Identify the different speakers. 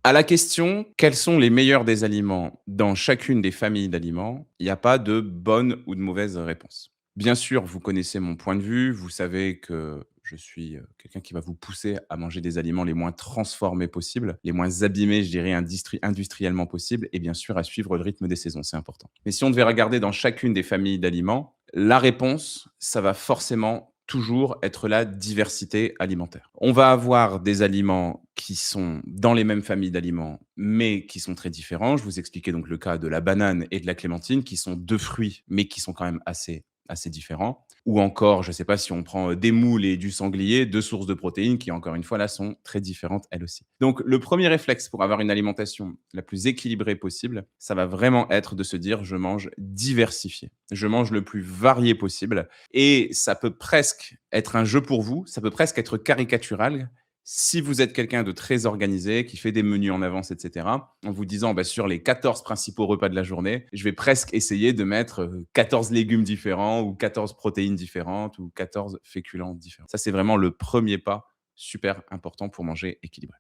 Speaker 1: À la question: «Quels sont les meilleurs des aliments dans chacune des familles d'aliments?» il n'y a pas de bonne ou de mauvaise réponse. Bien sûr, vous connaissez mon point de vue, vous savez que je suis, quelqu'un qui va vous pousser à manger des aliments les moins transformés possibles, les moins abîmés, je dirais, industriellement possible et bien sûr à suivre le rythme des saisons, c'est important. Mais si on devait regarder dans chacune des familles d'aliments, la réponse, ça va forcément toujours être la diversité alimentaire. On va avoir des aliments qui sont dans les mêmes familles d'aliments, mais qui sont très différents. Je vous expliquais donc le cas de la banane et de la clémentine, qui sont 2 fruits, mais qui sont quand même assez différents. Ou encore, je ne sais pas si on prend, des moules et du sanglier, 2 sources de protéines qui, encore une fois, là, sont très différentes elles aussi. Donc le premier réflexe pour avoir une alimentation la plus équilibrée possible, ça va vraiment être de se dire: «Je mange diversifié, je mange le plus varié possible». Et ça peut presque être un jeu pour vous, ça peut presque être caricatural si vous êtes quelqu'un de très organisé, qui fait des menus en avance et cetera, en vous disant: «Bah, sur les 14 principaux repas de la journée, je vais presque essayer de mettre, 14 légumes différents ou 14 protéines différentes ou 14 féculents différents». Ça, c'est vraiment le premier pas super important pour manger équilibré.